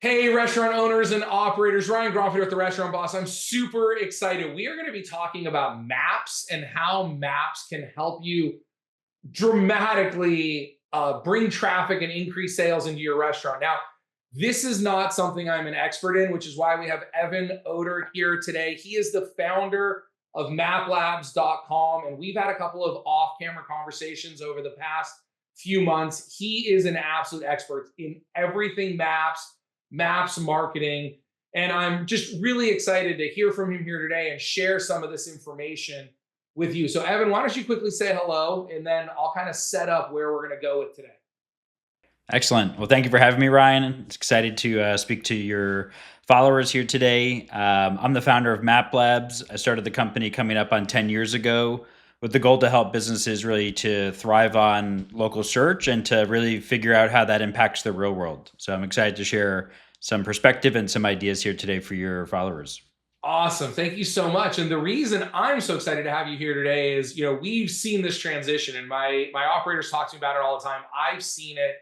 Hey, restaurant owners and operators, Ryan Gromfin with the Restaurant Boss. I'm super excited. We are going to be talking about maps and how maps can help you dramatically bring traffic and increase sales into your restaurant. Now, this is not something I'm an expert in, which is why we have Evan Oder here today. He is the founder of maplabs.com, and we've had a couple of off camera conversations over the past few months. He is an absolute expert in everything maps marketing. And I'm just really excited to hear from him here today and share some of this information with you. So, Evan, why don't you quickly say hello and then I'll kind of set up where we're going to go with today. Excellent. Well, thank you for having me, Ryan. I'm excited to speak to your followers here today. I'm the founder of Map Labs. I started the company coming up on 10 years ago with the goal to help businesses really to thrive on local search and to really figure out how that impacts the real world. So I'm excited to share some perspective and some ideas here today for your followers. Awesome. Thank you so much. And the reason I'm so excited to have you here today is, we've seen this transition and my operators talk to me about it all the time. I've seen it,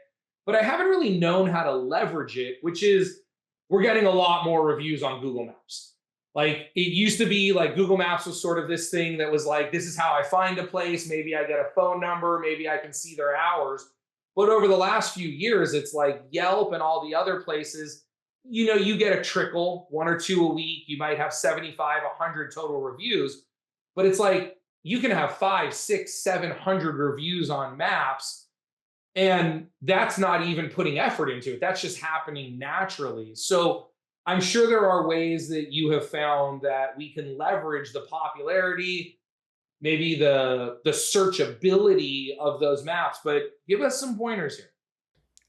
but I haven't really known how to leverage it, which is we're getting a lot more reviews on Google Maps. Like it used to be like Google Maps was sort of this thing that was like, this is how I find a place. Maybe I get a phone number, maybe I can see their hours. But over the last few years, it's like Yelp and all the other places, you get a trickle, one or two a week. You might have 75, 100 total reviews, but it's like you can have 5, 6, 700 reviews on maps. And that's not even putting effort into it. That's just happening naturally. So I'm sure there are ways that you have found that we can leverage the popularity, maybe the searchability of those maps, but give us some pointers here.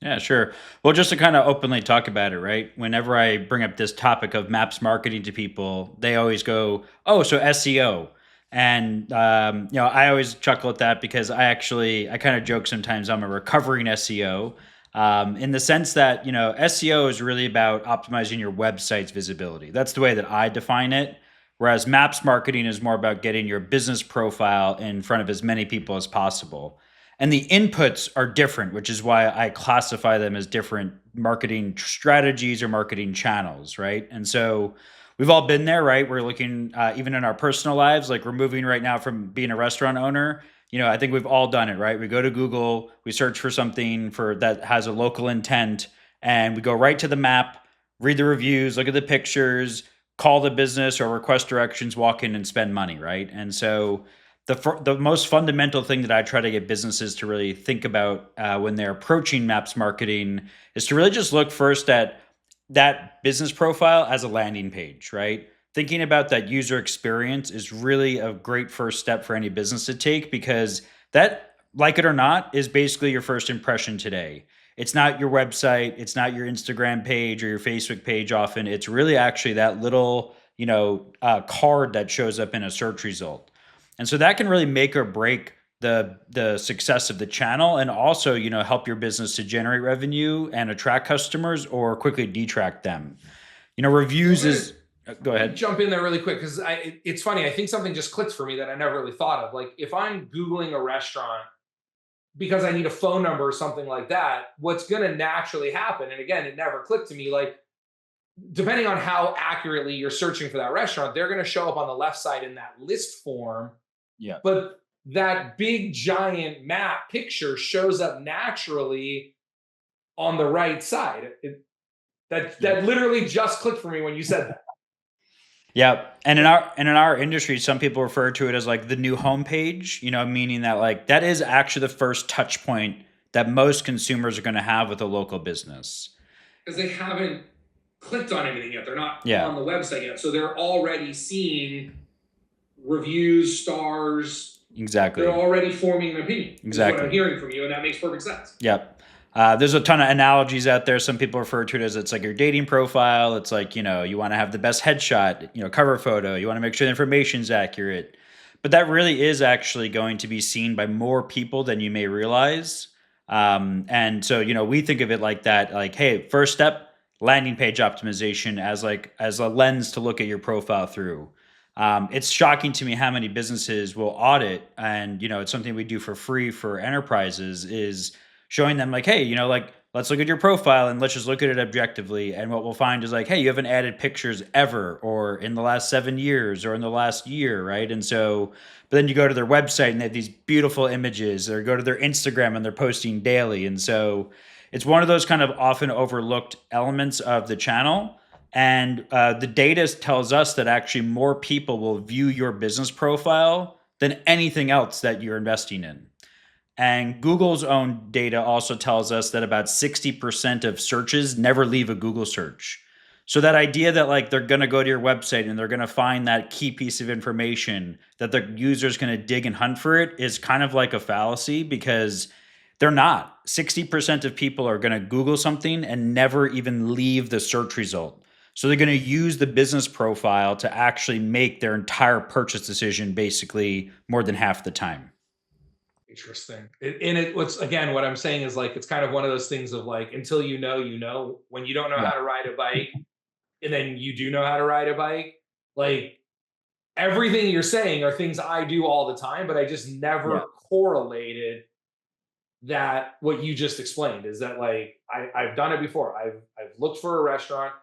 Yeah, sure. Well, just to kind of openly talk about it, right? Whenever I bring up this topic of maps marketing to people, they always go, "Oh, so SEO." And I always chuckle at that because I kind of joke sometimes I'm a recovering SEO, in the sense that SEO is really about optimizing your website's visibility. That's the way that I define it. Whereas maps marketing is more about getting your business profile in front of as many people as possible. And the inputs are different, which is why I classify them as different marketing strategies or marketing channels, right? And so we've all been there, right? We're looking, even in our personal lives, like we're moving right now from being a restaurant owner. I think we've all done it, right? We go to Google, we search for something for that has a local intent, and we go right to the map, read the reviews, look at the pictures, call the business or request directions, walk in and spend money, right? And so the most fundamental thing that I try to get businesses to really think about when they're approaching maps marketing is to really just look first at that business profile as a landing page, right? Thinking about that user experience is really a great first step for any business to take because that, like it or not, is basically your first impression today. It's not your website, it's not your Instagram page or your Facebook page often. It's really actually that little, card that shows up in a search result. And so that can really make or break the success of the channel and also, help your business to generate revenue and attract customers or quickly detract them. Reviews is go Let me ahead. jump in there really quick because it's funny. I think something just clicked for me that I never really thought of. Like if I'm Googling a restaurant because I need a phone number or something like that, what's going to naturally happen, and again, it never clicked to me, like depending on how accurately you're searching for that restaurant, they're going to show up on the left side in that list form. Yeah. But that big giant map picture shows up naturally on the right side. That Yep. literally just clicked for me when you said that. Yep. And in our industry, some people refer to it as like the new homepage, meaning that like that is actually the first touch point that most consumers are going to have with a local business. Because they haven't clicked on anything yet. They're not Yeah, on the website yet. So they're already seeing reviews, stars. They're exactly. already forming an opinion, is what I'm Exactly. hearing from you. And that makes perfect sense. Yep. There's a ton of analogies out there. Some people refer to it as it's like your dating profile. It's like, you want to have the best headshot, cover photo. You want to make sure the information's accurate. But that really is actually going to be seen by more people than you may realize. And so, we think of it like that, like, hey, first step, landing page optimization as a lens to look at your profile through. It's shocking to me how many businesses will audit, and it's something we do for free for enterprises is showing them like, hey, like let's look at your profile and let's just look at it objectively. And what we'll find is like, hey, you haven't added pictures ever, or in the last 7 years, or in the last year, right? And so, but then you go to their website and they have these beautiful images, or go to their Instagram and they're posting daily. And so it's one of those kind of often overlooked elements of the channel. And the data tells us that actually more people will view your business profile than anything else that you're investing in. And Google's own data also tells us that about 60% of searches never leave a Google search. So that idea that like they're going to go to your website and they're going to find that key piece of information, that the user's going to dig and hunt for it, is kind of like a fallacy, because they're not. 60% of people are going to Google something and never even leave the search result. So they're going to use the business profile to actually make their entire purchase decision basically more than half the time. Interesting. What's again, what I'm saying is like, it's kind of one of those things of like, until you know, when you don't know Yeah. how to ride a bike and then you do know how to ride a bike, like everything you're saying are things I do all the time, but I just Yeah. never correlated that what you just explained is that like I've done it before. I've looked for a restaurant,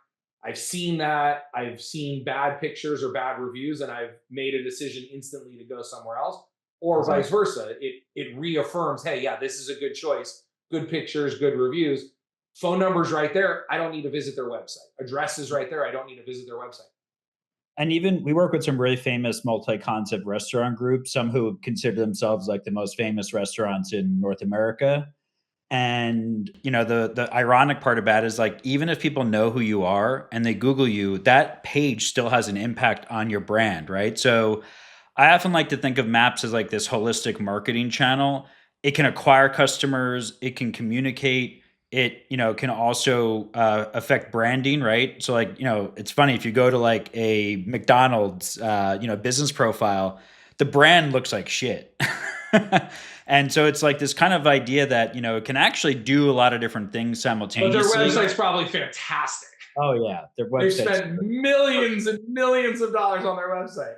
I've seen that, I've seen bad pictures or bad reviews, and I've made a decision instantly to go somewhere else, or vice Exactly. versa. It reaffirms, hey, yeah, this is a good choice, good pictures, good reviews. Phone numbers right there. I don't need to visit their website. Address is right there. I don't need to visit their website. And even we work with some really famous multi-concept restaurant groups, some who consider themselves like the most famous restaurants in North America. And the ironic part about it is like, even if people know who you are and they Google you, that page still has an impact on your brand, right? So I often like to think of Maps as like this holistic marketing channel. It can acquire customers, it can communicate, it can also affect branding, right? So like it's funny, if you go to like a McDonald's business profile, the brand looks like shit. And so it's like this kind of idea that it can actually do a lot of different things But their simultaneously. website's probably fantastic. Oh yeah, their They've website's spent millions and millions of dollars on their website.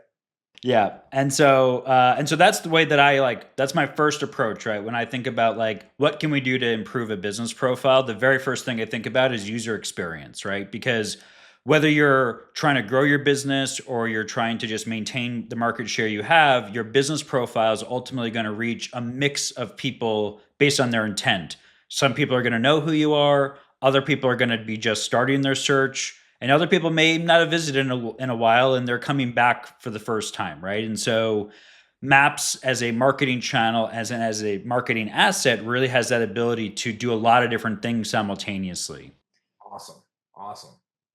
yeah. And so that's the way that I like, that's my first approach, right? When I think about like what can we do to improve a business profile, the very first thing I think about is user experience, right? Because whether you're trying to grow your business or you're trying to just maintain the market share you have, your business profile is ultimately going to reach a mix of people based on their intent. Some people are going to know who you are, other people are going to be just starting their search, and other people may not have visited in a while and they're coming back for the first time, right? And so Maps as a marketing channel, as a marketing asset, really has that ability to do a lot of different things simultaneously. Awesome. Awesome.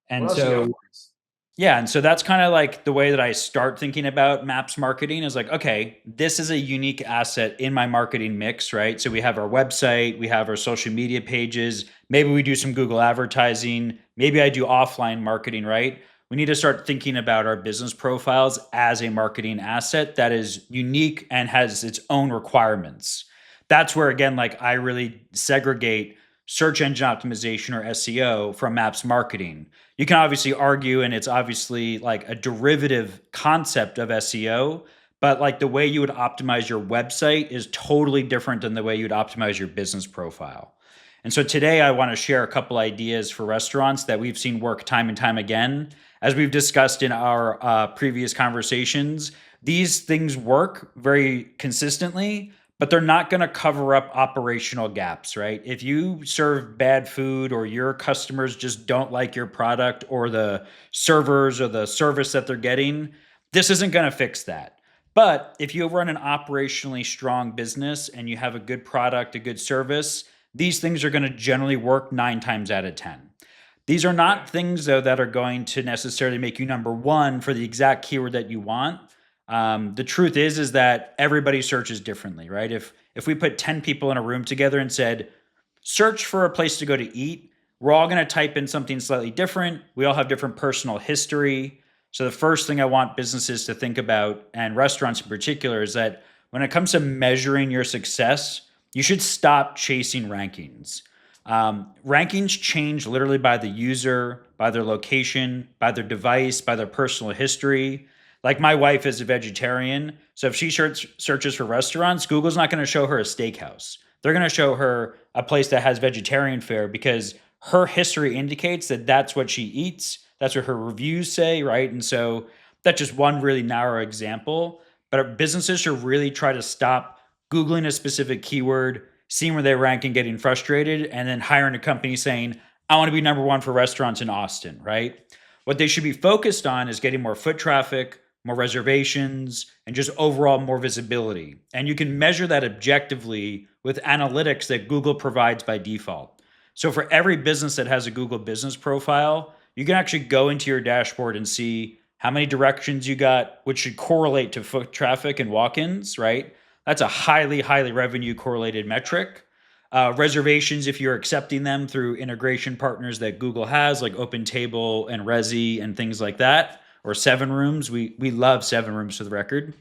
What And else you got so for us? yeah, and so that's kind of like the way that I start thinking about Maps marketing is like, okay, this is a unique asset in my marketing mix, right? So we have our website, we have our social media pages, maybe we do some Google advertising, maybe I do offline marketing, right? We need to start thinking about our business profiles as a marketing asset that is unique and has its own requirements. That's where, again, like I really segregate search engine optimization or SEO from Maps marketing. You can obviously argue, and it's obviously like a derivative concept of SEO, but like the way you would optimize your website is totally different than the way you'd optimize your business profile. And so today I want to share a couple ideas for restaurants that we've seen work time and time again. As we've discussed in our previous conversations, these things work very consistently, but they're not going to cover up operational gaps, right? If you serve bad food or your customers just don't like your product or the servers or the service that they're getting, this isn't going to fix that. But if you run an operationally strong business and you have a good product, a good service, these things are going to generally work 9 times out of 10. These are Yeah. not things, though, that are going to necessarily make you number one for the exact keyword that you want. The truth is that everybody searches differently, right? If we put 10 people in a room together and said, search for a place to go to eat, we're all going to type in something slightly different. We all have different personal history. So the first thing I want businesses to think about, and restaurants in particular, is that when it comes to measuring your success, you should stop chasing rankings. Rankings change literally by the user, by their location, by their device, by their personal history. Like my wife is a vegetarian, so if she searches for restaurants, Google's not going to show her a steakhouse. they're going to show her a place that has vegetarian fare because her history indicates that that's what she eats. That's what her reviews say, right? And so that's just one really narrow example. But our businesses should really try to stop Googling a specific keyword, seeing where they rank and getting frustrated, and then hiring a company saying, I want to be number one for restaurants in Austin, right? What they should be focused on is getting more foot traffic, more reservations, and just overall more visibility. And you can measure that objectively with analytics that Google provides by default. So for every business that has a Google business profile, you can actually go into your dashboard and see how many directions you got, which should correlate to foot traffic and walk-ins, right? That's a highly, highly revenue correlated metric. Reservations, if you're accepting them through integration partners that Google has, like OpenTable and Resi and things like that, or Seven Rooms. We love Seven Rooms for the record.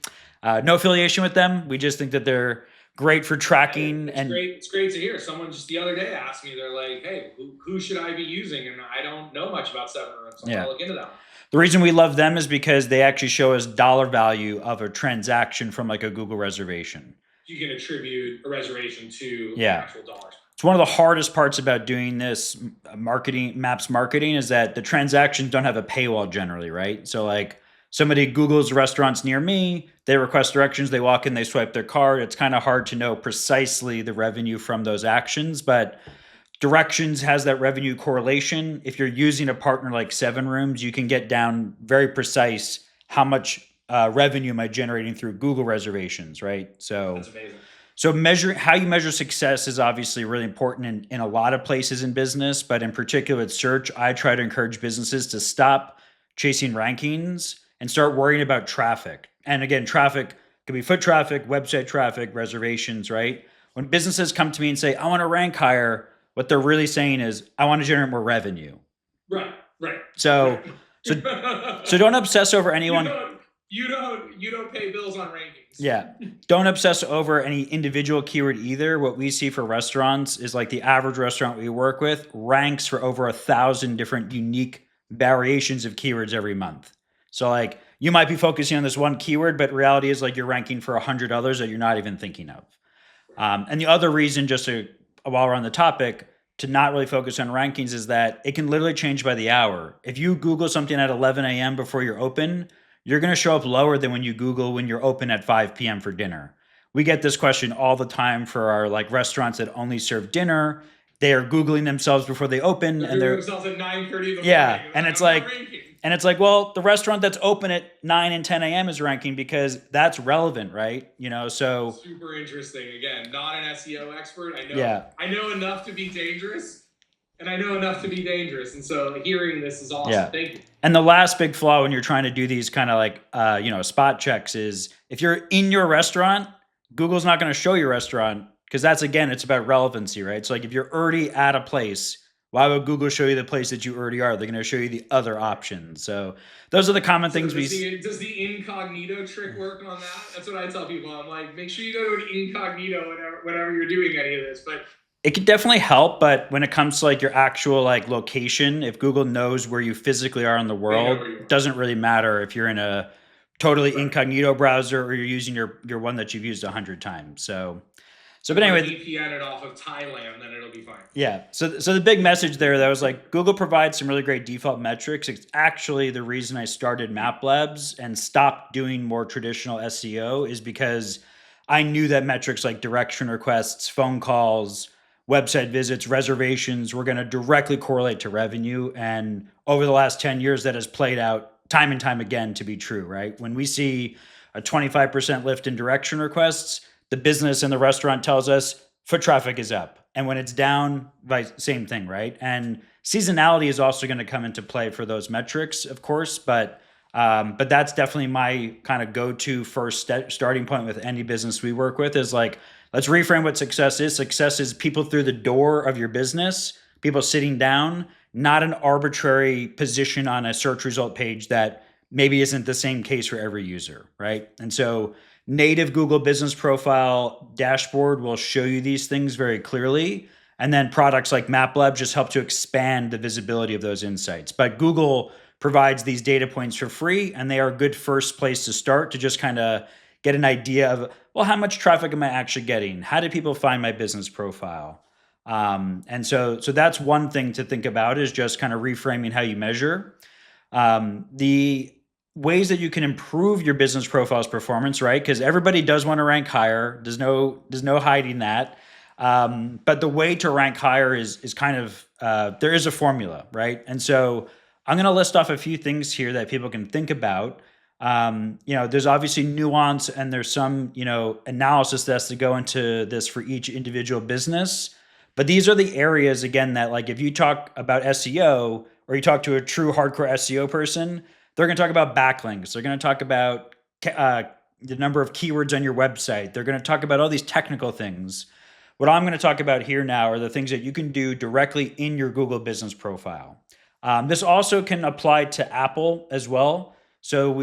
No affiliation with them. We just think that they're great for tracking. It's great to hear. Someone just the other day asked me, they're like, hey, who should I be using? And I don't know much about Seven Rooms. So I'm going to look into that. The reason we love them is because they actually show us dollar value of a transaction from like a Google reservation. You can attribute a reservation to actual dollars. It's one of the hardest parts about doing this maps marketing is that the transactions don't have a paywall generally, right? So like somebody Googles restaurants near me, they request directions, they walk in, they swipe their card. It's kind of hard to know precisely the revenue from those actions, but directions has that revenue correlation. If you're using a partner like Seven Rooms, you can get down very precise how much revenue am I generating through Google reservations, right? So that's amazing. So how you measure success is obviously really important in a lot of places in business, but in particular with search, I try to encourage businesses to stop chasing rankings and start worrying about traffic. And again, traffic could be foot traffic, website traffic, reservations, right? When businesses come to me and say, I want to rank higher, what they're really saying is, I want to generate more revenue. Right. So don't obsess over anyone. You don't pay bills on rankings. Yeah. Don't obsess over any individual keyword either. What we see for restaurants is like the average restaurant we work with ranks for over 1,000 different unique variations of keywords every month. So like you might be focusing on this one keyword, but reality is like you're ranking for 100 others that you're not even thinking of. And the other reason, while we're on the topic, to not really focus on rankings is that it can literally change by the hour. If you Google something at 11 a.m. before you're open, you're going to show up lower than when you Google when you're open at 5 p.m. for dinner. We get this question all the time for our like restaurants that only serve dinner. They are Googling themselves before they open. They're and they're themselves at 9:30 in the morning. Yeah, and it's like, well, the restaurant that's open at 9 and 10 a.m. is ranking because that's relevant, right? So super interesting. Again, not an SEO expert. I know enough to be dangerous. And I know enough to be dangerous. And so hearing this is awesome. Yeah. Thank you. And the last big flaw when you're trying to do these kind of like, spot checks is if you're in your restaurant, Google's not going to show your restaurant because it's about relevancy, right? So like if you're already at a place, why would Google show you the place that you already are? They're going to show you the other options. So those are the common things does the incognito trick work on that? That's what I tell people. I'm like, make sure you go to an incognito whenever you're doing any of this. But it could definitely help, but when it comes to like your actual like location, if Google knows where you physically are in the world, it doesn't really matter if you're in a totally incognito browser or you're using your one that you've used 100 times. But anyway, VPN it off of Thailand, then it'll be fine. Yeah. So the big message there that was like Google provides some really great default metrics. It's actually the reason I started Map Labs and stopped doing more traditional SEO is because I knew that metrics like direction requests, phone calls, website visits, reservations were going to directly correlate to revenue. And over the last 10 years, that has played out time and time again to be true, right? When we see a 25% lift in direction requests, the business and the restaurant tells us foot traffic is up. And when it's down, same thing, right? And seasonality is also going to come into play for those metrics, of course, but that's definitely my kind of go-to first starting point with any business we work with is like, let's reframe what success is. Success is people through the door of your business, people sitting down, not an arbitrary position on a search result page that maybe isn't the same case for every user, right? And so native Google Business Profile dashboard will show you these things very clearly. And then products like MapLab just help to expand the visibility of those insights. But Google provides these data points for free, and they are a good first place to start to just kind of get an idea of, well, how much traffic am I actually getting? How do people find my business profile? And so that's one thing to think about, is just kind of reframing how you measure. The ways that you can improve your business profile's performance, right? Because everybody does want to rank higher. There's no hiding that. But the way to rank higher is kind of there is a formula, right? And so I'm going to list off a few things here that people can think about. There's obviously nuance, and there's some analysis that has to go into this for each individual business. But these are the areas, again, that, like, if you talk about SEO or you talk to a true hardcore SEO person, they're going to talk about backlinks. They're going to talk about uh, the number of keywords on your website. They're going to talk about all these technical things. What I'm going to talk about here now are the things that you can do directly in your Google business profile. This also can apply to Apple as well. So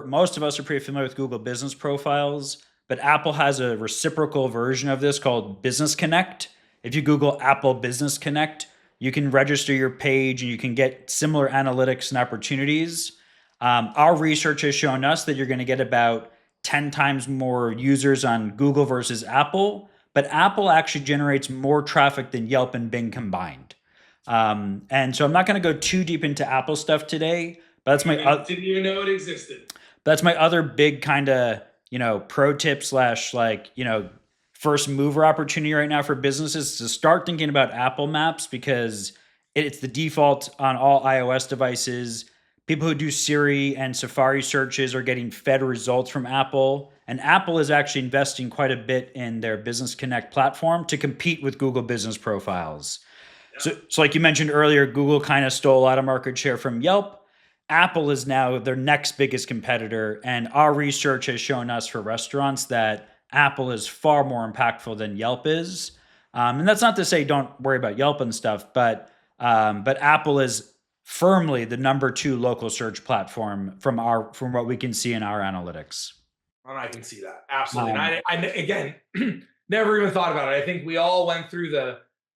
most of us are pretty familiar with Google business profiles, but Apple has a reciprocal version of this called Business Connect. If you Google Apple Business Connect, you can register your page and you can get similar analytics and opportunities. Our research has shown us that you're going to get about 10 times more users on Google versus Apple, but Apple actually generates more traffic than Yelp and Bing combined. And so I'm not going to go too deep into Apple stuff today, but Didn't even know it existed. that's my other big kind of, pro tip slash, like, first mover opportunity right now for businesses to start thinking about Apple Maps, because it's the default on all iOS devices. People who do Siri and Safari searches are getting fed results from Apple. And Apple is actually investing quite a bit in their Business Connect platform to compete with Google business profiles. So like you mentioned earlier, Google kind of stole a lot of market share from Yelp. Apple is now their next biggest competitor. And our research has shown us for restaurants that Apple is far more impactful than Yelp is. And that's not to say don't worry about Yelp and stuff, but Apple is firmly the number 2 local search platform from what we can see in our analytics. And I can see that. Absolutely. Um, And I again, never even thought about it. I think we all went through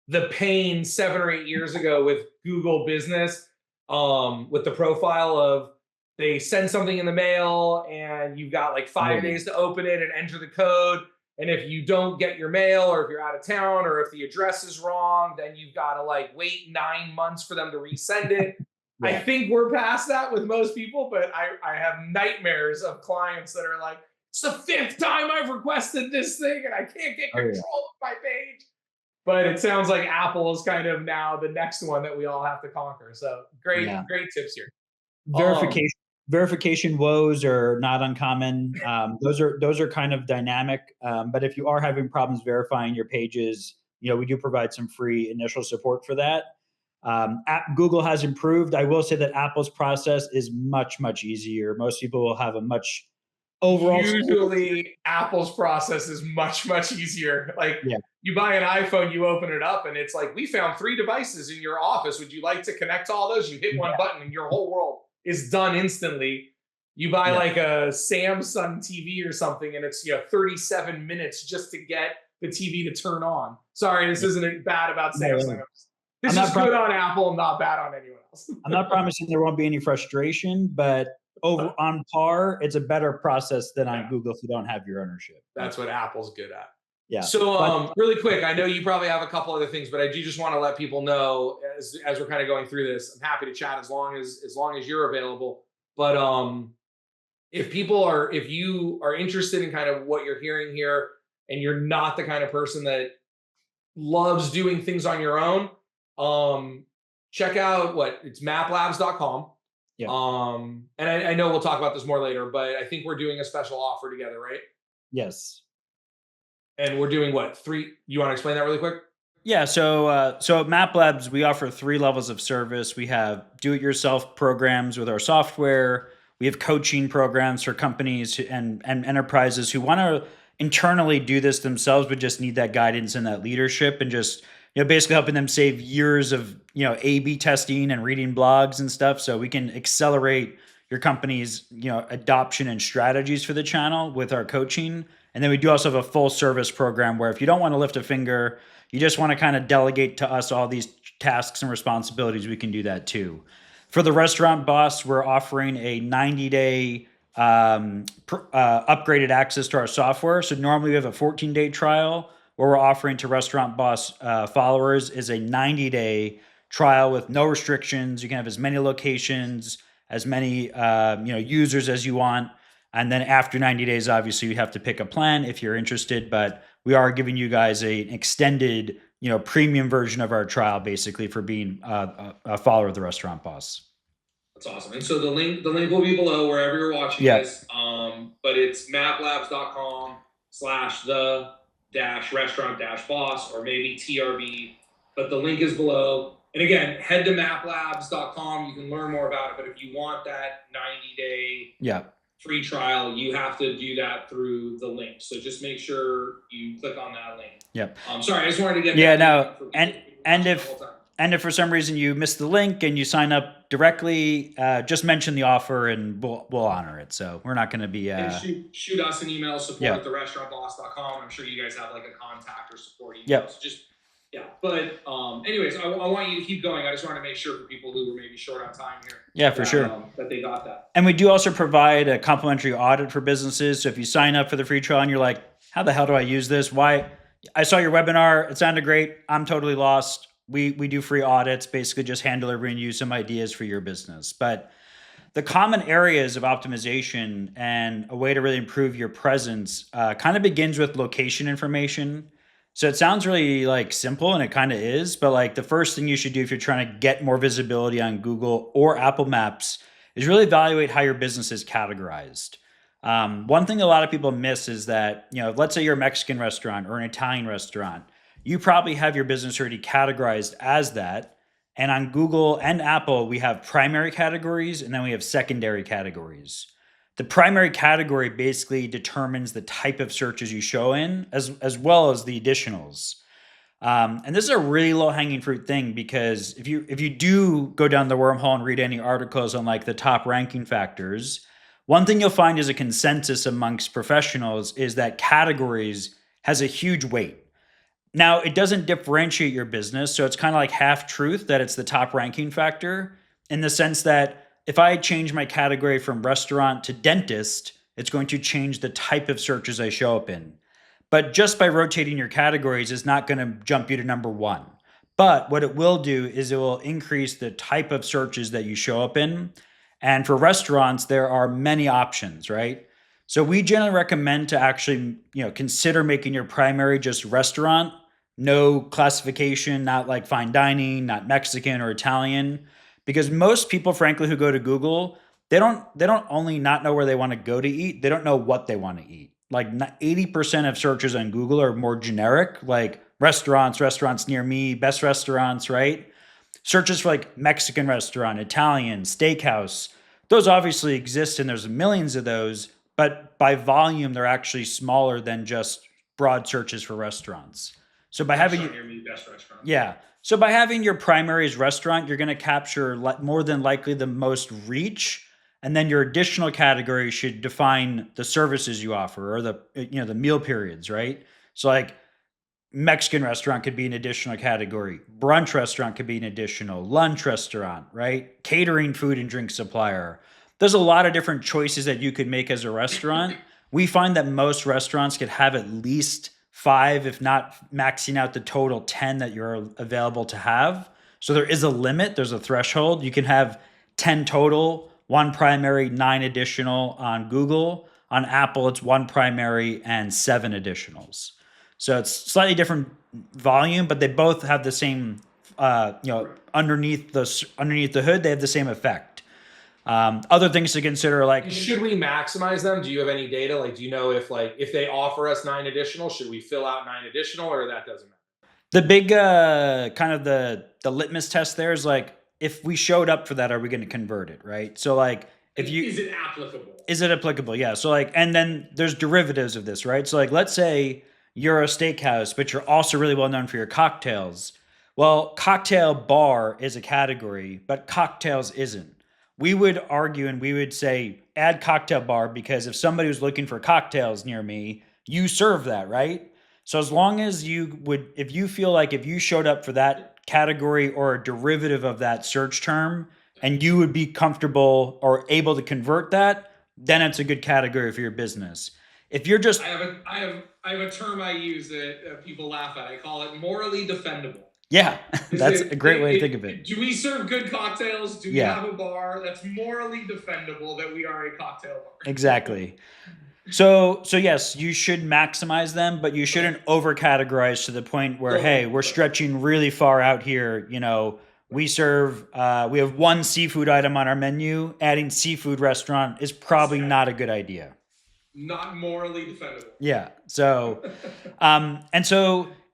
the pain 7 or 8 years ago with Google Business, with the profile of, they send something in the mail and you've got like 5 days to open it and enter the code. And if you don't get your mail, or if you're out of town, or if the address is wrong, then you've got to like wait 9 months for them to resend it. I think we're past that with most people, but I have nightmares of clients that are like, it's the 5th time I've requested this thing and I can't get control of my page. But it sounds like Apple is kind of now the next one that we all have to conquer. So great tips here. Verification woes are not uncommon. Those are kind of dynamic. But if you are having problems verifying your pages, we do provide some free initial support for that. Google has improved. I will say that Apple's process is much, much easier. Most people will have a much overall. Usually, Apple's process is much, much easier. Like, you buy an iPhone, you open it up, and it's like, we found 3 devices in your office. Would you like to connect all those? You hit one button, and your whole world is done instantly. You buy like a Samsung TV or something, and it's 37 minutes just to get the TV to turn on. Sorry, this isn't bad about Samsung. This is good on Apple, not bad on anyone else. I'm not promising there won't be any frustration, but on par, it's a better process than on Google if you don't have your ownership. That's what Apple's good at. Yeah. So really quick, I know you probably have a couple other things, but I do just want to let people know, as we're kind of going through this, I'm happy to chat as long as you're available. But if you are interested in kind of what you're hearing here, and you're not the kind of person that loves doing things on your own, check out it's maplabs.com. And I know we'll talk about this more later, but I think we're doing a special offer together, right? Yes. And we're doing what? 3? You want to explain that really quick? Yeah. So at Map Labs, we offer 3 levels of service. We have do-it-yourself programs with our software. We have coaching programs for companies and enterprises who want to internally do this themselves, but just need that guidance and that leadership, and just basically helping them save years of A/B testing and reading blogs and stuff, so we can accelerate your company's adoption and strategies for the channel with our coaching. And then we do also have a full service program where if you don't want to lift a finger, you just want to kind of delegate to us all these tasks and responsibilities, we can do that too. For the restaurant boss, we're offering a 90-day upgraded access to our software. So normally we have a 14-day trial. What we're offering to Restaurant Boss followers is a 90-day trial with no restrictions. You can have as many locations, as many users as you want. And then after 90 days, obviously you have to pick a plan if you're interested. But we are giving you guys an extended, premium version of our trial, basically for being a follower of the Restaurant Boss. That's awesome. And so the link will be below wherever you're watching Yeah. this. But it's maplabs.com/the dash restaurant dash boss, or maybe TRB. But the link is below. And again, head to maplabs.com. You can learn more about it. But if you want that 90-day free trial, you have to do that through the link. So just make sure you click on that link. Yep. Sorry, I just wanted to get and if for some reason you missed the link and you sign up directly, just mention the offer and we'll honor it. So we're not going to be shoot us an email, support@therestaurantboss.com. I'm sure you guys have like a contact or support email. So just but anyways, I want you to keep going. I just want to make sure for people who were maybe short on time here. For sure. That they got that. And we do also provide a complimentary audit for businesses. So if you sign up for the free trial and you're like, how the hell do I use this? Why? I saw your webinar. It sounded great. I'm totally lost. We do free audits, basically just hand delivering you some ideas for your business. But the common areas of optimization and a way to really improve your presence kind of begins with location information. So it sounds really like simple, and it kind of is, but like the first thing you should do if you're trying to get more visibility on Google or Apple Maps is really evaluate how your business is categorized. One thing a lot of people miss is that, let's say you're a Mexican restaurant or an Italian restaurant, you probably have your business already categorized as that. And on Google and Apple, we have primary categories and then we have secondary categories. The primary category basically determines the type of searches you show in, as well as the additionals. And this is a really low-hanging fruit thing, because if you do go down the wormhole and read any articles on like the top ranking factors, one thing you'll find is a consensus amongst professionals is that categories has a huge weight. Now, it doesn't differentiate your business, so it's kind of like half truth that it's the top ranking factor, in the sense that if I change my category from restaurant to dentist, it's going to change the type of searches I show up in. But just by rotating your categories is not going to jump you to number one. But what it will do is it will increase the type of searches that you show up in. And for restaurants, there are many options, right? So we generally recommend to actually, consider making your primary just restaurant, no classification, not like fine dining, not Mexican or Italian, because most people, frankly, who go to Google, they don't only not know where they want to go to eat, they don't know what they want to eat. Like 80% of searches on Google are more generic, like restaurants near me, best restaurants, right? Searches for like Mexican restaurant, Italian, steakhouse, those obviously exist and there's millions of those, but by volume, they're actually smaller than just broad searches for restaurants. So by having So by having your primary as restaurant, you're going to capture more than likely the most reach, and then your additional category should define the services you offer or the meal periods, right? So like Mexican restaurant could be an additional category. Brunch restaurant could be an additional. Lunch restaurant, right? Catering food and drink supplier. There's a lot of different choices that you could make as a restaurant. We find that most restaurants could have at least 5, if not maxing out the total 10 that you're available to have. So there is a limit. There's a threshold. You can have 10 total, 1 primary, 9 additional on Google. On Apple, it's 1 primary and 7 additionals. So it's slightly different volume, but they both have the same, underneath the hood, they have the same effect. Other things to consider, like, should we maximize them? Do you have any data? Like, do you know if they offer us 9 additional, should we fill out 9 additional, or that doesn't matter? The big kind of the litmus test there is like, if we showed up for that, are we going to convert it, right? So like, is it applicable? Is it applicable? Yeah. So like, and then there's derivatives of this, right? So like, let's say you're a steakhouse, but you're also really well known for your cocktails. Well, cocktail bar is a category, but cocktails isn't. We would argue and we would say add cocktail bar, because if somebody was looking for cocktails near me, you serve that, right? So as long as if you feel like if you showed up for that category or a derivative of that search term and you would be comfortable or able to convert that, then it's a good category for your business. If you're just I have a term I use that people laugh at. I call it morally defendable. yeah, Is that's a great way to think of it. do we serve good cocktails? Do we Yeah, have a bar? That's morally defendable that we are a cocktail bar. exactly. So yes, you should maximize them, but you shouldn't over categorize to the point where, hey, we're stretching really far out here. We have one seafood item on our menu. Adding seafood restaurant is probably not a good idea. Not morally defendable. Yeah. So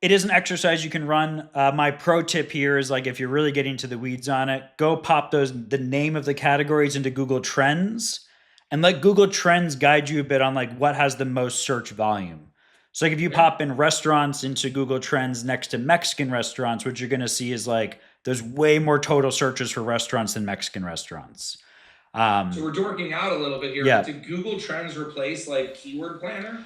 it is an exercise you can run. My pro tip here is like, if you're really getting to the weeds on it, go pop the name of the categories into Google Trends and let Google Trends guide you a bit on like what has the most search volume. So like if you pop in restaurants into Google Trends next to Mexican restaurants, what you're going to see is like there's way more total searches for restaurants than Mexican restaurants. So we're dorking out a little bit here. Yeah. Did Google Trends replace like Keyword Planner?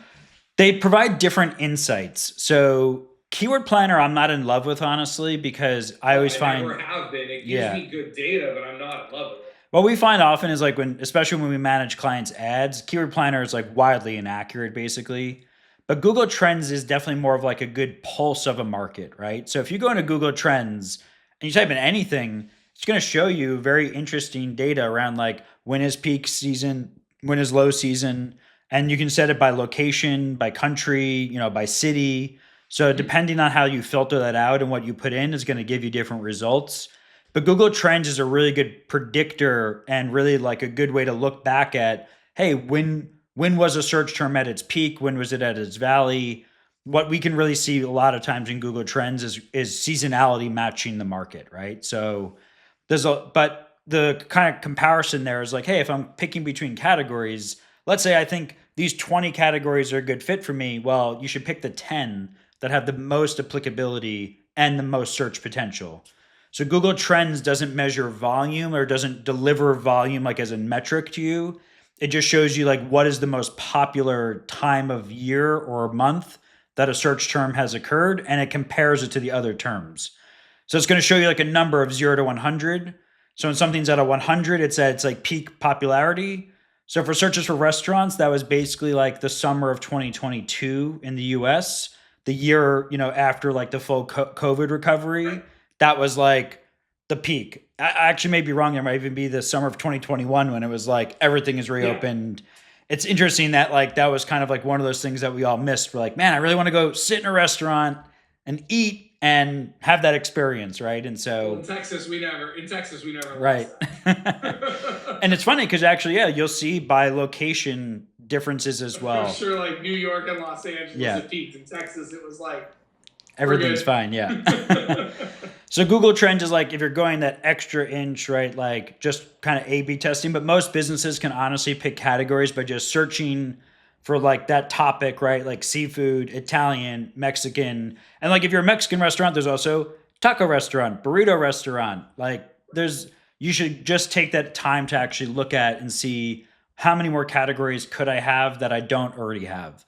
They provide different insights. So Keyword Planner, I'm not in love with, honestly, because I always find never have been. It gives me good data, but I'm not in love with it. What we find often is like especially when we manage clients' ads, Keyword Planner is like wildly inaccurate, basically. But Google Trends is definitely more of like a good pulse of a market, right? So if you go into Google Trends and you type in anything, it's going to show you very interesting data around like when is peak season, when is low season, and you can set it by location, by country, by city. So depending on how you filter that out and what you put in is going to give you different results. But Google Trends is a really good predictor and really like a good way to look back at, hey, when was a search term at its peak? When was it at its valley? What we can really see a lot of times in Google Trends is seasonality matching the market, right? So but the kind of comparison there is like, hey, if I'm picking between categories, let's say I think these 20 categories are a good fit for me. Well, you should pick the 10 that have the most applicability and the most search potential. So Google Trends doesn't measure volume or doesn't deliver volume like as a metric to you. It just shows you like what is the most popular time of year or month that a search term has occurred, and it compares it to the other terms. So it's going to show you like a number of 0 to 100. So when something's at a 100, it's at its like peak popularity. So for searches for restaurants, that was basically like the summer of 2022 in the US, the year, after like the full COVID recovery. That was like the peak. I actually may be wrong. There might even be the summer of 2021 when it was like everything is reopened. Yeah. It's interesting that like that was kind of like one of those things that we all missed. We're like, man, I really want to go sit in a restaurant and eat and have that experience, right? And so in Texas we never right. And it's funny because actually, yeah, you'll see by location differences as well. For sure, like New York and Los Angeles, it peaked. In Texas, it was like everything's fine, yeah. So Google Trends is like if you're going that extra inch, right? Like just kind of A/B testing. But most businesses can honestly pick categories by just searching for like that topic, right? Like seafood, Italian, Mexican. And like if you're a Mexican restaurant, there's also taco restaurant, burrito restaurant. Like you should just take that time to actually look at and see how many more categories could I have that I don't already have.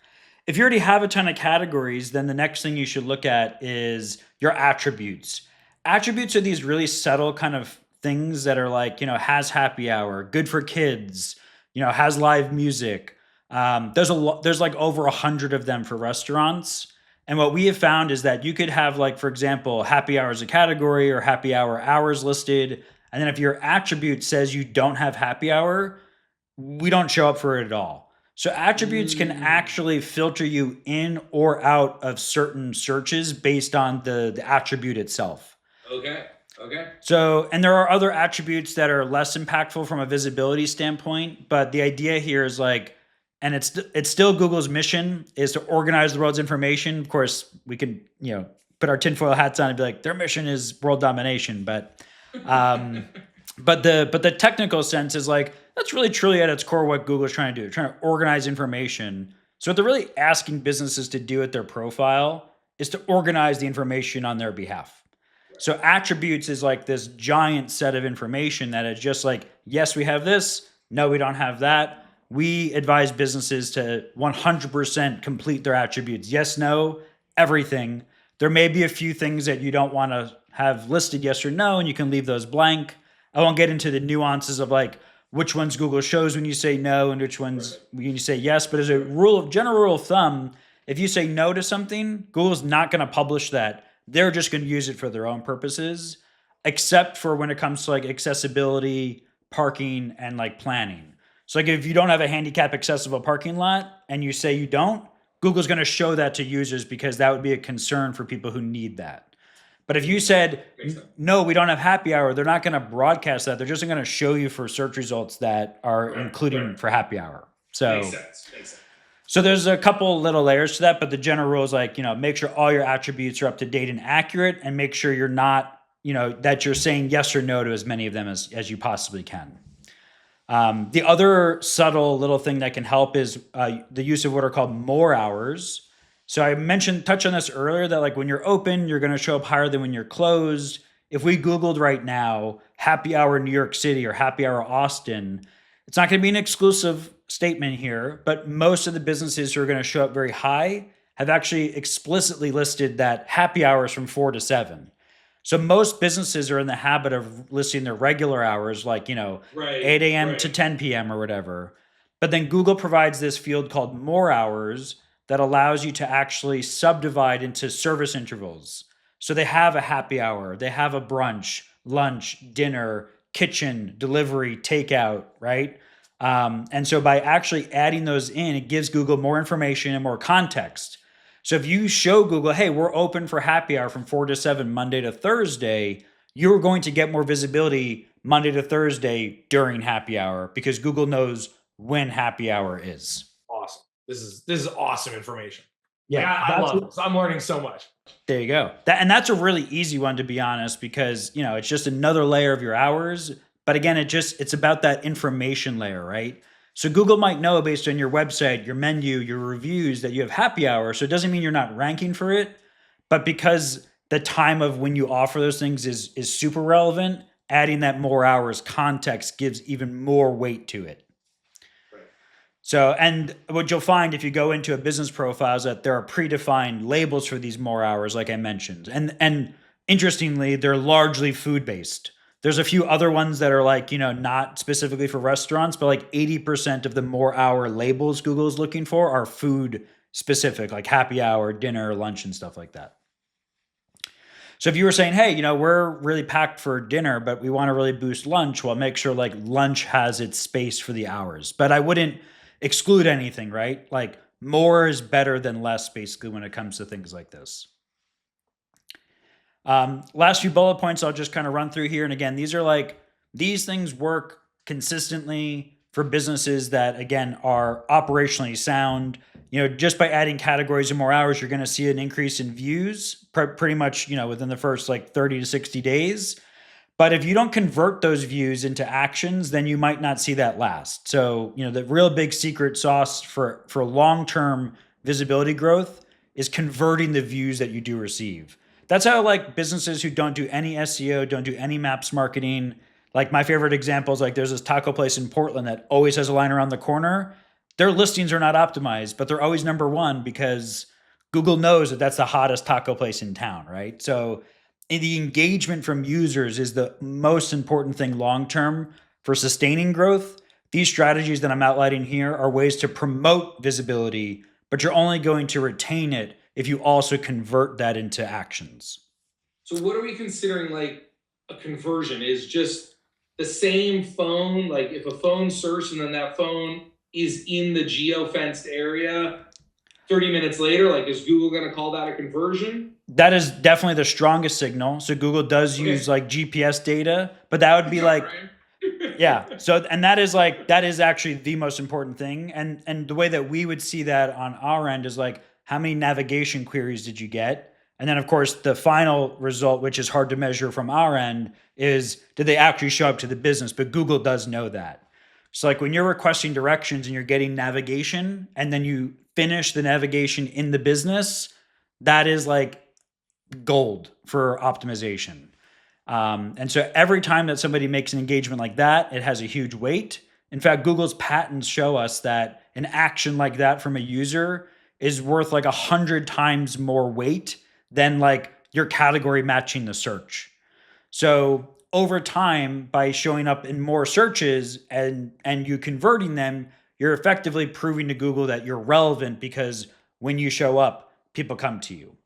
If you already have a ton of categories, then the next thing you should look at is your attributes. Attributes are these really subtle kind of things that are like, has happy hour, good for kids, has live music. There's like over 100 of them for restaurants. And what we have found is that you could have like, for example, happy hour as a category or happy hour hours listed. And then if your attribute says you don't have happy hour, we don't show up for it at all. So attributes can actually filter you in or out of certain searches based on the attribute itself. Okay. So, and there are other attributes that are less impactful from a visibility standpoint, but the idea here is like, and it's still Google's mission is to organize the world's information. Of course, we can, put our tinfoil hats on and be like, their mission is world domination, but the technical sense is like, that's really truly at its core what Google's trying to do. They're trying to organize information. So what they're really asking businesses to do at their profile is to organize the information on their behalf. So attributes is like this giant set of information that is just like, yes, we have this. No, we don't have that. We advise businesses to 100% complete their attributes. Yes, no, everything. There may be a few things that you don't want to have listed yes or no, and you can leave those blank. I won't get into the nuances of like which ones Google shows when you say no and which ones Right. when you say yes. But as a general rule of thumb, if you say no to something, Google's not going to publish that. They're just going to use it for their own purposes, except for when it comes to like accessibility, parking, and like planning. So like if you don't have a handicap accessible parking lot and you say you don't, Google's going to show that to users because that would be a concern for people who need that. But if you said, Makes sense. no, we don't have happy hour, they're not going to broadcast that. They're just going to show you for search results that are Right. including Right. for happy hour. Makes So, sense. Makes sense. so there's a couple little layers to that, but the general rule is like, make sure all your attributes are up to date and accurate, and make sure you're not, that you're saying yes or no to as many of them as you possibly can. The other subtle little thing that can help is the use of what are called more hours. So I touched on this earlier that like when you're open, you're going to show up higher than when you're closed. If we Googled right now, happy hour New York City or happy hour Austin, it's not going to be an exclusive statement here, but most of the businesses who are going to show up very high have actually explicitly listed that happy hours from 4 to 7. So most businesses are in the habit of listing their regular hours, like, Right. 8 a.m. to Right. 10 p.m. or whatever. But then Google provides this field called more hours that allows you to actually subdivide into service intervals. So they have a happy hour, they have a brunch, lunch, dinner, kitchen, delivery, takeout, right? And so by actually adding those in, it gives Google more information and more context. So if you show Google, hey, we're open for happy hour from 4 to 7, Monday to Thursday, you're going to get more visibility Monday to Thursday during happy hour because Google knows when happy hour is. Awesome. This is awesome information. Yeah, I love this. I'm learning so much. There you go. And that's a really easy one, to be honest, because it's just another layer of your hours. But again, it's about that information layer, right? So Google might know based on your website, your menu, your reviews that you have happy hour. So it doesn't mean you're not ranking for it, but because the time of when you offer those things is super relevant, adding that more hours context gives even more weight to it. So, and what you'll find if you go into a business profile is that there are predefined labels for these more hours, like I mentioned. And interestingly, they're largely food based. There's a few other ones that are like, not specifically for restaurants, but like 80% of the more hour labels Google is looking for are food specific, like happy hour, dinner, lunch, and stuff like that. So if you were saying, hey, we're really packed for dinner, but we want to really boost lunch, well, make sure like lunch has its space for the hours. But I wouldn't exclude anything, right? Like more is better than less, basically, when it comes to things like this. Last few bullet points I'll just kind of run through here. And again, these things work consistently for businesses that, again, are operationally sound. Just by adding categories and more hours, you're going to see an increase in views pretty much, within the first like 30 to 60 days. But if you don't convert those views into actions, then you might not see that last. So, the real big secret sauce for long-term visibility growth is converting the views that you do receive. That's how like businesses who don't do any SEO, don't do any maps marketing. Like my favorite example is like there's this taco place in Portland that always has a line around the corner. Their listings are not optimized, but they're always number one because Google knows that that's the hottest taco place in town, right? So the engagement from users is the most important thing long-term for sustaining growth. These strategies that I'm outlining here are ways to promote visibility, but you're only going to retain it if you also convert that into actions. So what are we considering like a conversion? Is just the same phone, like if a phone searched and then that phone is in the geo-fenced area 30 minutes later, like is Google going to call that a conversion? That is definitely the strongest signal. So Google does use like GPS data, but that would be like, yeah. So, and that is actually the most important thing. And the way that we would see that on our end is like, how many navigation queries did you get? And then of course the final result, which is hard to measure from our end, is did they actually show up to the business? But Google does know that. So like when you're requesting directions and you're getting navigation and then you finish the navigation in the business, that is like gold for optimization. And so every time that somebody makes an engagement like that, it has a huge weight. In fact, Google's patents show us that an action like that from a user is worth like 100 times more weight than like your category matching the search. So over time, by showing up in more searches and you converting them, you're effectively proving to Google that you're relevant, because when you show up, people come to you.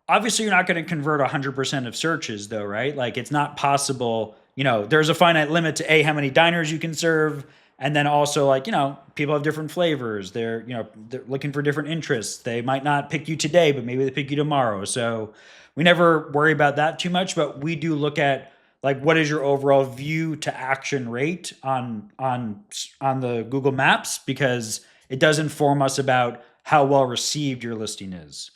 Obviously, you're not going to convert 100% of searches, though, right? Like, it's not possible. There's a finite limit to how many diners you can serve, and then also, like, people have different flavors. They're looking for different interests. They might not pick you today, but maybe they pick you tomorrow. So we never worry about that too much, but we do look at, like, what is your overall view to action rate on the Google Maps, because it does inform us about how well received your listing is.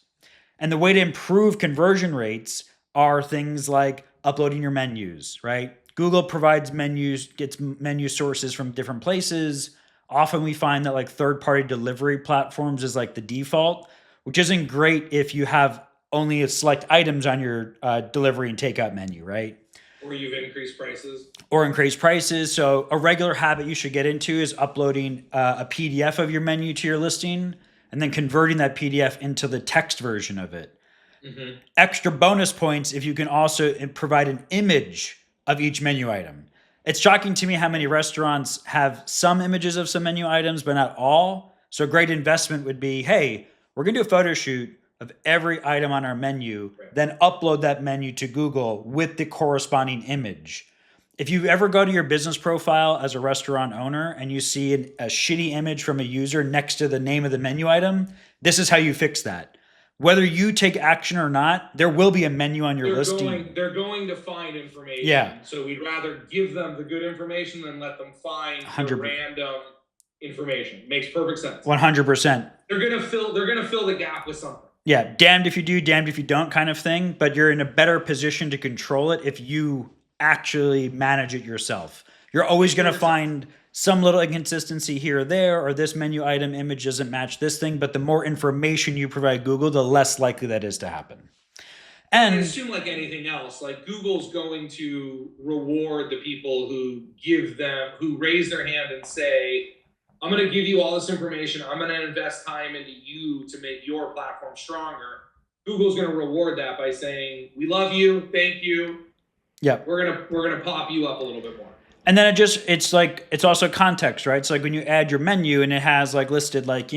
And the way to improve conversion rates are things like uploading your menus, right? Google provides menus, gets menu sources from different places. Often we find that, like, third-party delivery platforms is like the default, which isn't great if you have only select items on your delivery and takeout menu, right? Or you've increased prices. Or increased prices. So a regular habit you should get into is uploading a PDF of your menu to your listing, and then converting that PDF into the text version of it. Mm-hmm. Extra bonus points if you can also provide an image of each menu item. It's shocking to me how many restaurants have some images of some menu items, but not all. So a great investment would be, hey, we're going to do a photo shoot of every item on our menu, right, then upload that menu to Google with the corresponding image. If you ever go to your business profile as a restaurant owner and you see a shitty image from a user next to the name of the menu item, this is how you fix that. Whether you take action or not, there will be a menu on your listing. They're going to find information. Yeah. So we'd rather give them the good information than let them find the random information. Makes perfect sense. 100%. They're gonna fill the gap with something. Yeah, damned if you do, damned if you don't kind of thing. But you're in a better position to control it if you actually manage it yourself. You're always going to find some little inconsistency here or there, or this menu item image doesn't match this thing. But the more information you provide Google, the less likely that is to happen. And I assume, like anything else, like, Google's going to reward the people who raise their hand and say, I'm going to give you all this information. I'm going to invest time into you to make your platform stronger. Google's going to reward that by saying, we love you. Thank you. Yeah. We're gonna pop you up a little bit more. And then it's also context, right? It's like when you add your menu and it has, like, listed, like,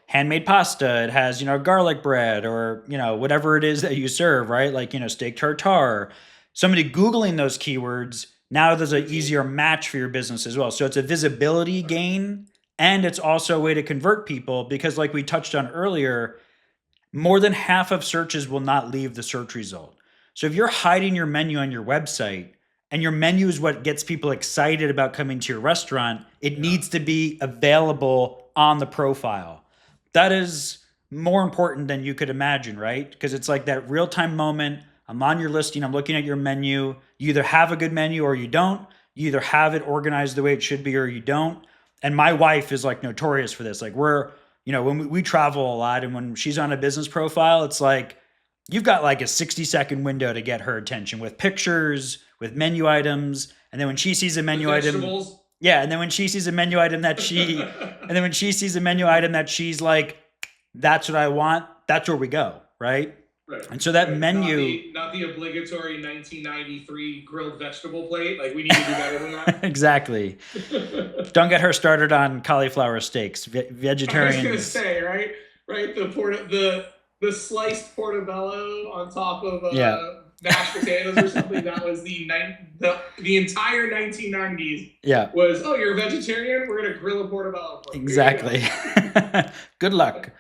handmade pasta, it has, garlic bread, or, whatever it is that you serve, right? Like, steak tartare. Somebody Googling those keywords, now there's an easier match for your business as well. So it's a visibility gain, and it's also a way to convert people, because, like we touched on earlier, more than half of searches will not leave the search result. So if you're hiding your menu on your website, and your menu is what gets people excited about coming to your restaurant, it needs to be available on the profile. That is more important than you could imagine, right? Because it's like that real-time moment. I'm on your listing, I'm looking at your menu. You either have a good menu or you don't. You either have it organized the way it should be or you don't. And my wife is, like, notorious for this. Like, when we travel a lot, and when she's on a business profile, it's like, you've got like a 60-second window to get her attention with pictures, with menu items. And then when she sees a menu item, and then when she sees a menu item that she's like, that's what I want, that's where we go, right? Right. And so that menu, not the obligatory 1993 grilled vegetable plate. Like, we need to do better than that. Exactly. Don't get her started on cauliflower steaks. Vegetarians. I was gonna say, right, the sliced portobello on top of mashed potatoes or something. That was the entire 1990s. Yeah. Was, oh, you're a vegetarian? We're gonna grill a portobello plate. Exactly. Good luck.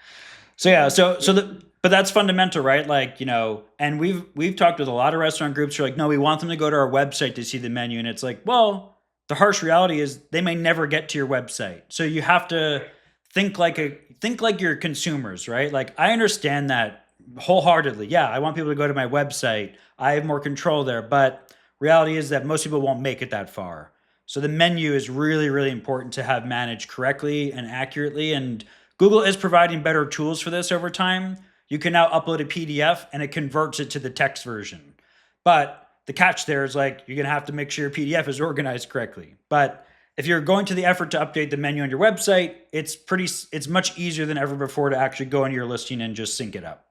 So yeah, but that's fundamental, right? Like, and we've talked with a lot of restaurant groups who are like, no, we want them to go to our website to see the menu. And it's like, well, the harsh reality is they may never get to your website. So you have to think like your consumers, right? Like, I understand that wholeheartedly. Yeah, I want people to go to my website. I have more control there. But reality is that most people won't make it that far. So the menu is really, really important to have managed correctly and accurately. And Google is providing better tools for this over time. You can now upload a PDF and it converts it to the text version. But the catch there is, like, you're going to have to make sure your PDF is organized correctly. But if you're going to the effort to update the menu on your website, it's much easier than ever before to actually go into your listing and just sync it up.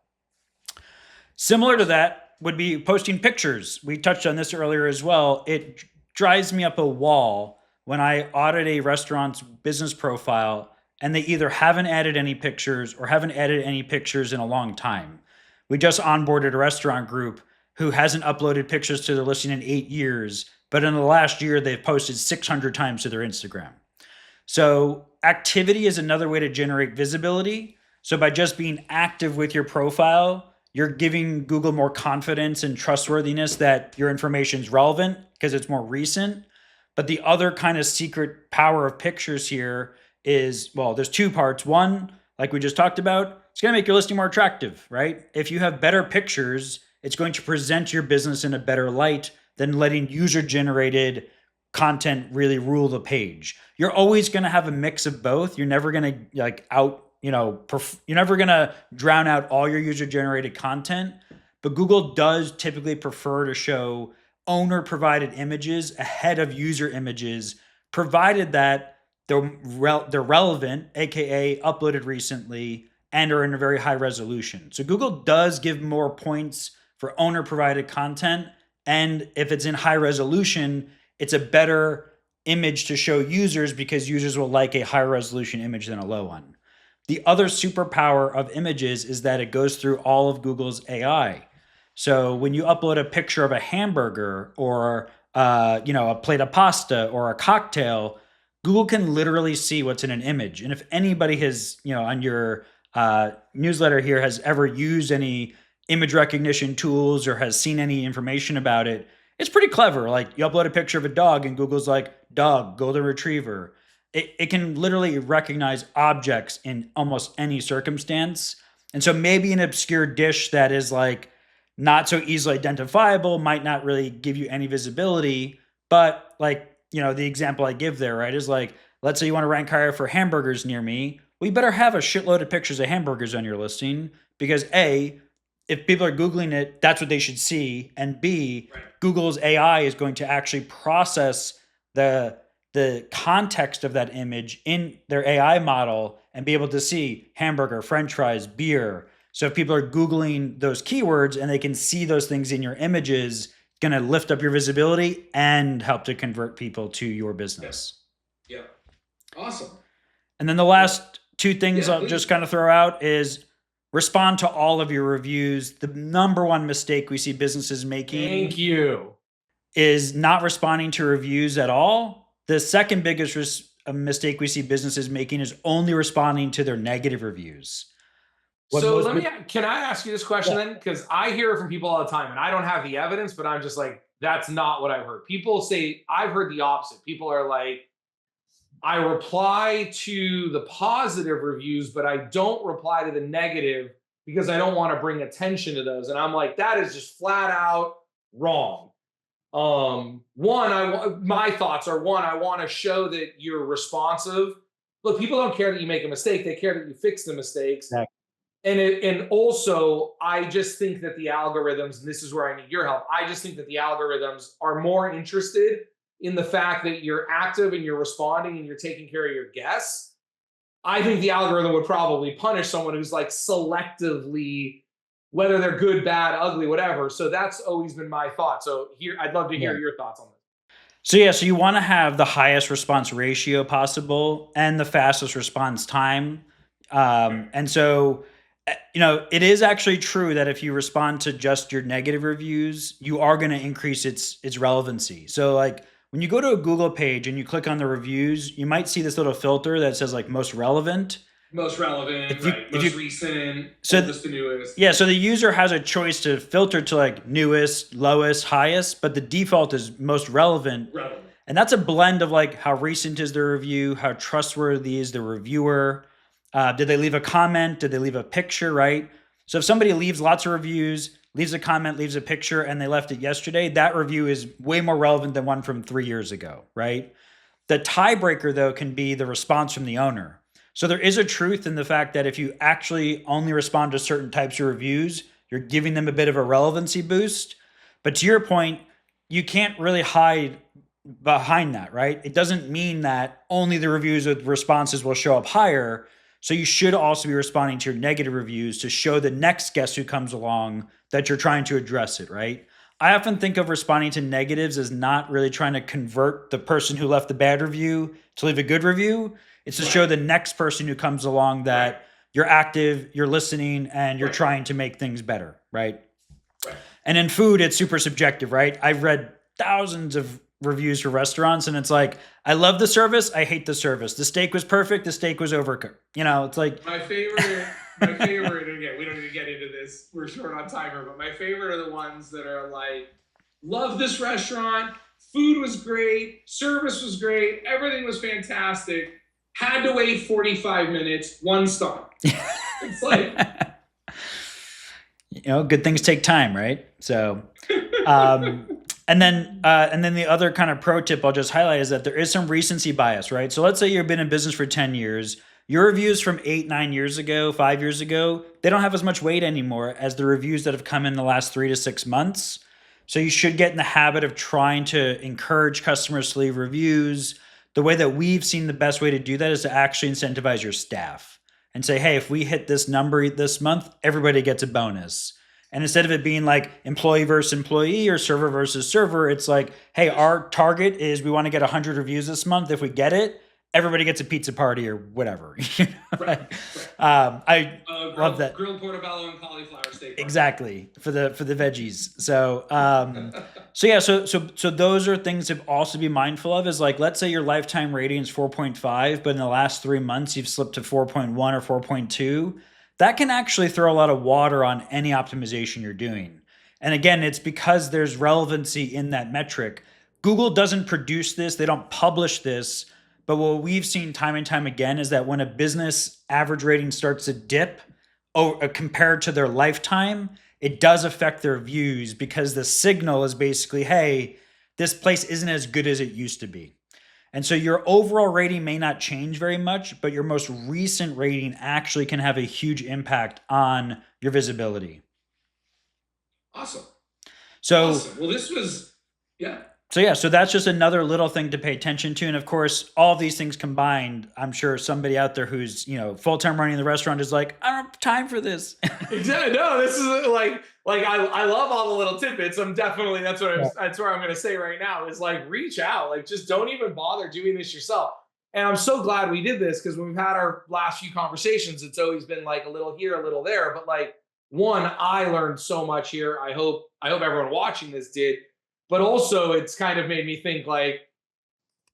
Similar to that, would be posting pictures. We touched on this earlier as well. It drives me up a wall when I audit a restaurant's business profile and they either haven't added any pictures or haven't added any pictures in a long time. We just onboarded a restaurant group who hasn't uploaded pictures to their listing in 8 years, but in the last year, they've posted 600 times to their Instagram. So activity is another way to generate visibility. So by just being active with your profile, you're giving Google more confidence and trustworthiness that your information is relevant because it's more recent. But the other kind of secret power of pictures here is, well, there's two parts. One, like we just talked about, it's going to make your listing more attractive, right? If you have better pictures, it's going to present your business in a better light than letting user generated content really rule the page. You're always going to have a mix of both. You're never going to you're never going to drown out all your user generated content, but Google does typically prefer to show owner provided images ahead of user images, provided that they're relevant, aka uploaded recently, and are in a very high resolution. So Google does give more points for owner provided content, and if it's in high resolution, it's a better image to show users because users will like a higher resolution image than a low one. The other superpower of images is that it goes through all of Google's AI. So when you upload a picture of a hamburger or a plate of pasta or a cocktail, Google can literally see what's in an image. And if anybody has, on your newsletter here has ever used any image recognition tools or has seen any information about it, it's pretty clever. Like you upload a picture of a dog and Google's like, dog, golden retriever. It can literally recognize objects in almost any circumstance. And so maybe an obscure dish that is like not so easily identifiable might not really give you any visibility. But like, the example I give there, right, is like, let's say you want to rank higher for hamburgers near me. Well, you better have a shitload of pictures of hamburgers on your listing because A, if people are Googling it, that's what they should see. And B, right, Google's AI is going to actually process the context of that image in their AI model and be able to see hamburger, french fries, beer. So if people are Googling those keywords and they can see those things in your images, it's going to lift up your visibility and help to convert people to your business. Yeah. Awesome. And then the last two things I'll just kind of throw out is respond to all of your reviews. The number one mistake we see businesses making Thank you. is not responding to reviews at all. The second biggest mistake we see businesses making is only responding to their negative reviews. Can I ask you this question then? Because I hear it from people all the time and I don't have the evidence, but I'm just like, that's not what I've heard. People say, I've heard the opposite. People are like, I reply to the positive reviews, but I don't reply to the negative because I don't want to bring attention to those. And I'm like, that is just flat out wrong. My thoughts are I want to show that you're responsive. Look, people don't care that you make a mistake. They care that you fix the mistakes. Exactly. And also, I just think that the algorithms, and this is where I need your help, I just think that the algorithms are more interested in the fact that you're active and you're responding and you're taking care of your guests. I think the algorithm would probably punish someone who's like selectively, whether they're good, bad, ugly, whatever. So that's always been my thought. So here, I'd love to hear your thoughts on this. So you want to have the highest response ratio possible and the fastest response time. And so, it is actually true that if you respond to just your negative reviews, you are going to increase its relevancy. So like when you go to a Google page and you click on the reviews, you might see this little filter that says like most relevant. Most relevant, most recent, oldest to newest. Yeah, so the user has a choice to filter to like newest, lowest, highest, but the default is most relevant. And that's a blend of like how recent is the review, how trustworthy is the reviewer, did they leave a comment, did they leave a picture, right? So if somebody leaves lots of reviews, leaves a comment, leaves a picture, and they left it yesterday, that review is way more relevant than one from 3 years ago, right? The tiebreaker, though, can be the response from the owner. So there is a truth in the fact that if you actually only respond to certain types of reviews, you're giving them a bit of a relevancy boost. But to your point, you can't really hide behind that, right? It doesn't mean that only the reviews with responses will show up higher. So you should also be responding to your negative reviews to show the next guest who comes along that you're trying to address it, right? I often think of responding to negatives as not really trying to convert the person who left the bad review to leave a good review. It's to show Right. the next person who comes along Right. that you're active, you're listening, and you're Right. trying to make things better, right? Right. And in food, it's super subjective, right? I've read thousands of reviews for restaurants, and it's like, I love the service, I hate the service. The steak was perfect, the steak was overcooked. It's like, My favorite, and again, we don't need to get into this. We're short on timer, but my favorite are the ones that are like, love this restaurant, food was great, service was great, everything was fantastic. Had to wait 45 minutes, 1 star. It's like, good things take time, right? So, um, and then the other kind of pro tip I'll just highlight is that there is some recency bias, right? So let's say you've been in business for 10 years. Your reviews from 8, 9 years ago, 5 years ago, they don't have as much weight anymore as the reviews that have come in the last 3 to 6 months. So you should get in the habit of trying to encourage customers to leave reviews. The way that we've seen the best way to do that is to actually incentivize your staff and say, hey, if we hit this number this month, everybody gets a bonus. And instead of it being like employee versus employee or server versus server, it's like, hey, our target is we want to get 100 reviews this month. If we get it, everybody gets a pizza party or whatever. right, right. I love that. Grilled portobello and cauliflower steak. Exactly, for the veggies. So yeah, so those are things to also be mindful of. Is like, let's say your lifetime rating is 4.5, but in the last 3 months you've slipped to 4.1 or 4.2. That can actually throw a lot of water on any optimization you're doing. And again, it's because there's relevancy in that metric. Google doesn't produce this; they don't publish this. But what we've seen time and time again is that when a business average rating starts to dip compared to their lifetime, it does affect their views because the signal is basically, hey, this place isn't as good as it used to be. And so your overall rating may not change very much, but your most recent rating actually can have a huge impact on your visibility. Awesome. So, Awesome. Well, this was, yeah. so that's just another little thing to pay attention to. And of course, all these things combined, I'm sure somebody out there who's, full time running the restaurant is like, I don't have time for this. Exactly. No, this is like I love all the little tidbits. I'm definitely that's where I'm gonna say right now is like reach out. Like just don't even bother doing this yourself. And I'm so glad we did this because when we've had our last few conversations, it's always been like a little here, a little there. But like one, I learned so much here. I hope everyone watching this did. But also it's kind of made me think like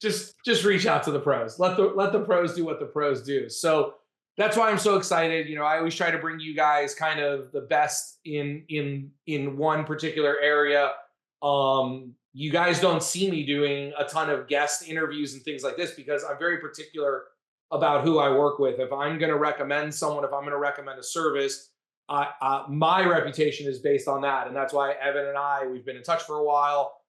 just reach out to the pros. Let the pros do what the pros do. So that's why I'm so excited. I always try to bring you guys kind of the best in one particular area. You guys don't see me doing a ton of guest interviews and things like this because I'm very particular about who I work with. If I'm going to recommend someone, if I'm going to recommend a service, my reputation is based on that, and that's why Evan and we've been in touch for a while.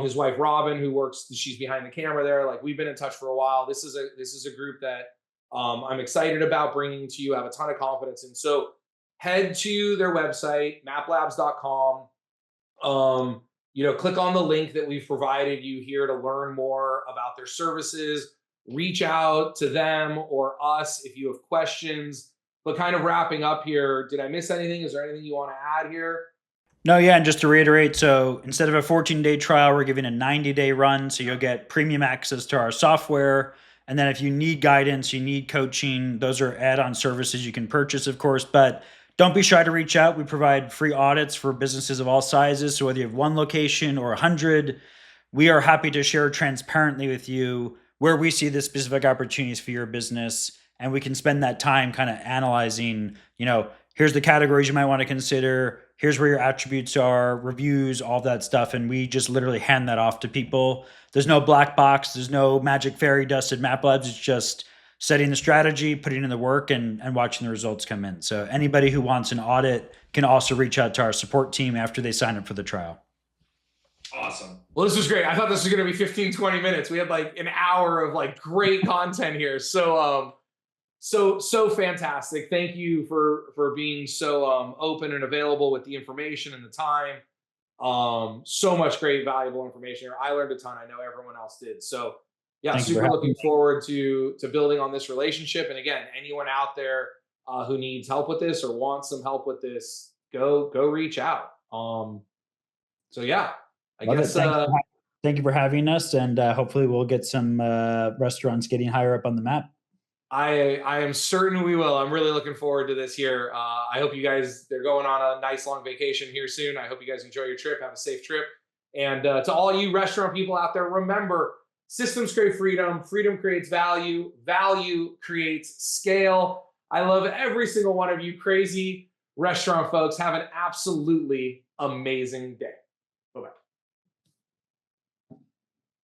His wife Robin, who works, she's behind the camera there. Like we've been in touch for a while. This is a group that I'm excited about bringing to you. I have a ton of confidence in. So head to their website, maplabs.com. Click on the link that we've provided you here to learn more about their services. Reach out to them or us if you have questions. But kind of wrapping up here, did I miss anything? Is there anything you want to add here? No, yeah, and just to reiterate, so instead of a 14-day trial, we're giving a 90-day run, so you'll get premium access to our software. And then if you need guidance, you need coaching, those are add-on services you can purchase, of course. But don't be shy to reach out. We provide free audits for businesses of all sizes. So whether you have one location or 100, we are happy to share transparently with you where we see the specific opportunities for your business. And we can spend that time kind of analyzing, here's the categories you might want to consider. Here's where your attributes are, reviews, all that stuff. And we just literally hand that off to people. There's no black box. There's no magic fairy dust at Map Labs. It's just setting the strategy, putting in the work, and watching the results come in. So anybody who wants an audit can also reach out to our support team after they sign up for the trial. Awesome. Well, this was great. I thought this was going to be 15, 20 minutes. We had like an hour of like great content here. So fantastic. Thank you for being so open and available with the information and the time. So much great, valuable information here. I learned a ton. I know everyone else did. So yeah, super looking forward to building on this relationship. And again, anyone out there who needs help with this or wants some help with this, go reach out. So yeah, I Love guess it. Thank you for having us, and hopefully we'll get some restaurants getting higher up on the map. I am certain we will. I'm really looking forward to this year. I hope you guys, they're going on a nice long vacation here soon. I hope you guys enjoy your trip. Have a safe trip. And to all you restaurant people out there, remember, systems create freedom. Freedom creates value. Value creates scale. I love every single one of you crazy restaurant folks. Have an absolutely amazing day.